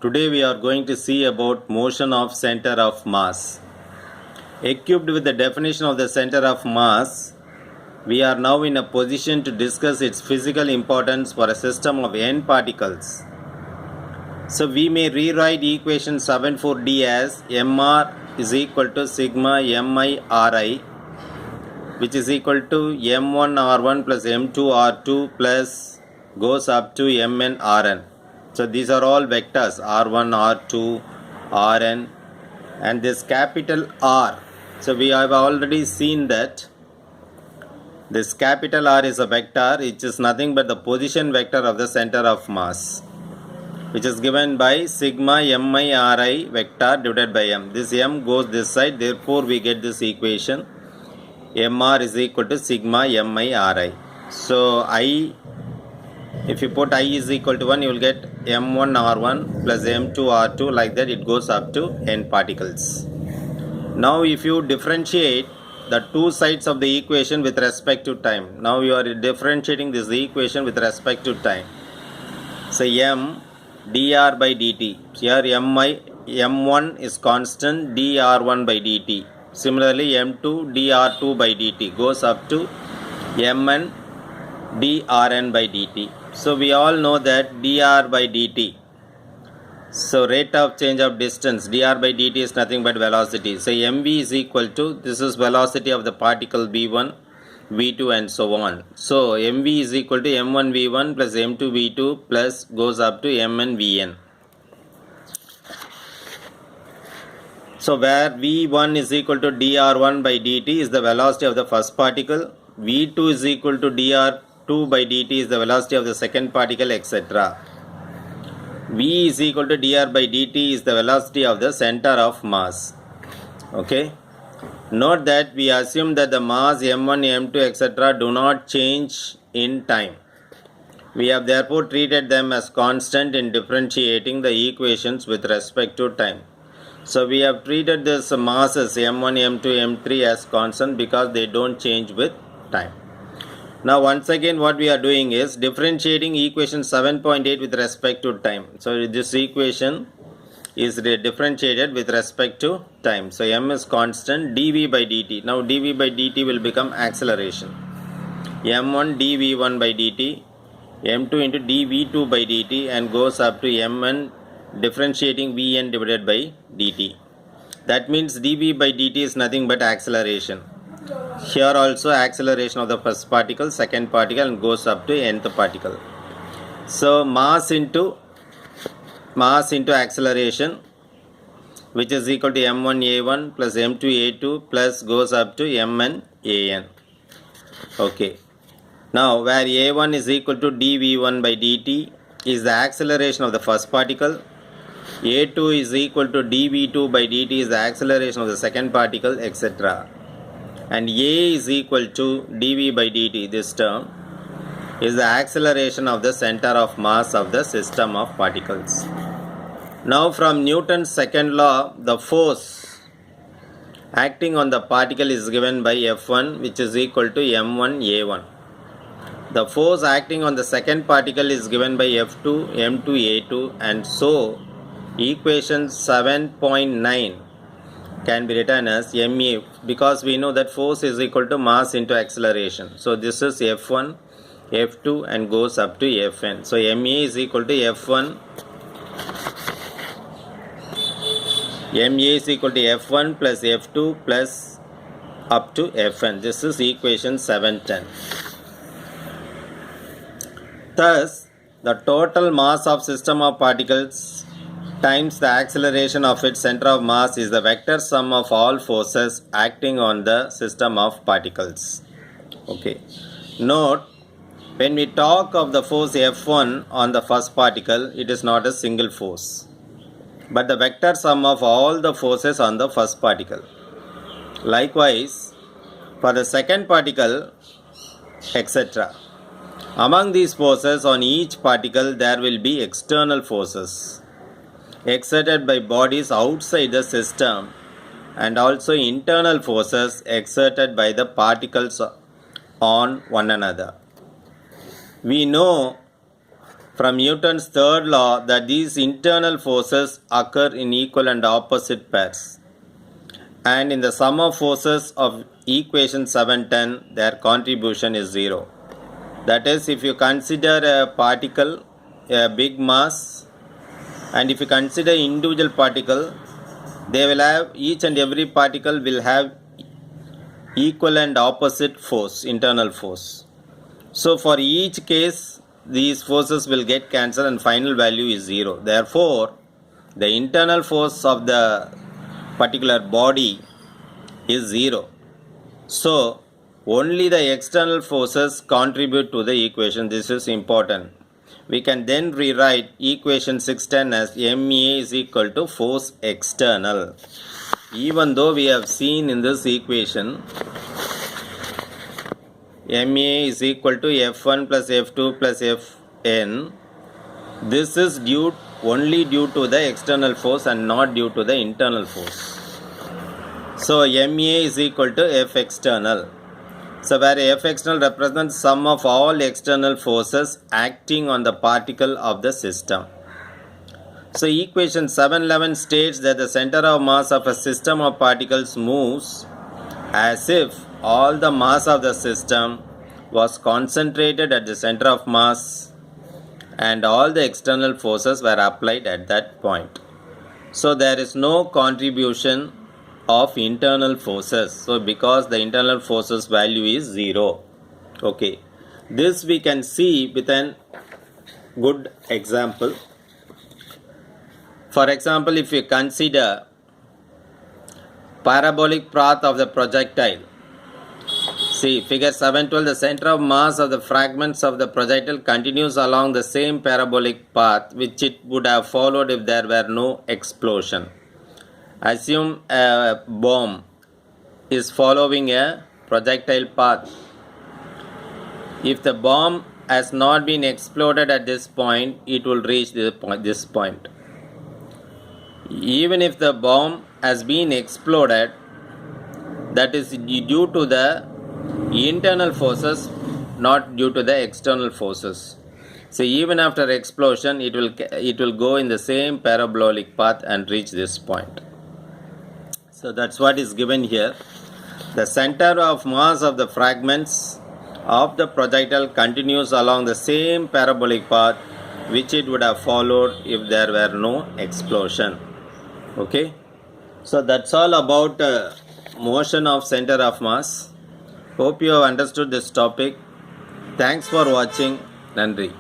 Today we are going to see about motion of center of mass. Equipped with the definition of the center of mass, we are now in a position to discuss its physical importance for a system of n particles. So we may rewrite equation 74D as mr is equal to sigma mi ri, which is equal to m1 r1 plus m2 r2 plus goes up to mn rn. So these are all vectors r1, r2, rn, and this capital R. So we have already seen that this capital R is a vector which is nothing but the position vector of the center of mass, which is given by sigma mi ri vector divided by m. This m goes this side, therefore we get this equation mr is equal to sigma mi ri. So if you put I is equal to 1, you will get m1 r1 plus m2 r2, like that it goes up to n particles. Now if you differentiate the two sides of the equation with respect to time, now you are differentiating this equation with respect to time. So m dr by dt, here m1 is constant, dr1 by dt. Similarly m2 dr2 by dt goes up to mn drn by dt. So we all know that dr by dt, so rate of change of distance, dr by dt is nothing but velocity. So mv is equal to, this is velocity of the particle v1, v2 and so on. So mv is equal to m1 v1 plus m2 v2 plus goes up to mn vn. So where v1 is equal to dr1 by dt is the velocity of the first particle, v2 is equal to dr2 by dt is the velocity of the second particle, etc. v is equal to dr by dt is the velocity of the center of mass. Okay. Note that we assume that the mass m1, m2, etc. do not change in time. We have therefore treated them as constant in differentiating the equations with respect to time. So we have treated this masses m1, m2, m3 as constant because they don't change with time. Now once again what we are doing is differentiating equation 7.8 with respect to time. So this equation is differentiated with respect to time. So m is constant, dv by dt. Now dv by dt will become acceleration. m1 dv1 by dt, m2 into dv2 by dt, and goes up to mn differentiating vn divided by dt. That means dv by dt is nothing but acceleration. Here also acceleration of the first particle, second particle, and goes up to nth particle. So mass into acceleration, which is equal to m1 a1 plus m2 a2 plus goes up to mn an. Okay. Now where a1 is equal to dv1 by dt is the acceleration of the first particle, a2 is equal to dv2 by dt is the acceleration of the second particle, etc. And a is equal to dv by dt, this term is the acceleration of the center of mass of the system of particles. Now from Newton's second law, the force acting on the particle is given by F1, which is equal to m1 a1. The force acting on the second particle is given by F2 m2 a2, and so equation 7.9 can be written as ma, because we know that force is equal to mass into acceleration. So this is F1, F2 and goes up to Fn. So ma is equal to F1, ma is equal to F1 plus F2 plus up to Fn. This is equation 710. Thus, the total mass of system of particles times the acceleration of its center of mass is the vector sum of all forces acting on the system of particles. Okay. Note, when we talk of the force F1 on the first particle, it is not a single force, but the vector sum of all the forces on the first particle. Likewise, for the second particle, etc. Among these forces on each particle, there will be external forces exerted by bodies outside the system, and also internal forces exerted by the particles on one another. We know from Newton's third law that these internal forces occur in equal and opposite pairs. And in the sum of forces of equation 710, their contribution is 0. That is, if you consider a particle, a big mass, and if you consider individual particle, they will have, each and every particle will have equal and opposite force, internal force. So for each case, these forces will get cancelled and final value is 0. Therefore, the internal force of the particular body is 0. So only the external forces contribute to the equation. This is important. We can then rewrite equation 610 as MA is equal to force external. Even though we have seen in this equation MA is equal to F1 plus F2 plus Fn, this is only due to the external force and not due to the internal force. So MA is equal to F external. So where F external represents sum of all external forces acting on the particle of the system. So equation 711 states that the center of mass of a system of particles moves as if all the mass of the system was concentrated at the center of mass and all the external forces were applied at that point. So there is no contribution of internal forces. So because the internal forces value is 0. Okay. This we can see with an good example. For example, if you consider parabolic path of the projectile. See, figure 712, the center of mass of the fragments of the projectile continues along the same parabolic path which it would have followed if there were no explosion. Assume a bomb is following a projectile path. If the bomb has not been exploded at this point, it will reach this point. Even if the bomb has been exploded, that is due to the internal forces, not due to the external forces. So even after explosion, it will go in the same parabolic path and reach this point. So that's what is given here. The center of mass of the fragments of the projectile continues along the same parabolic path which it would have followed if there were no explosion. Okay. So that's all about motion of center of mass. Hope you have understood this topic. Thanks for watching. Nandri.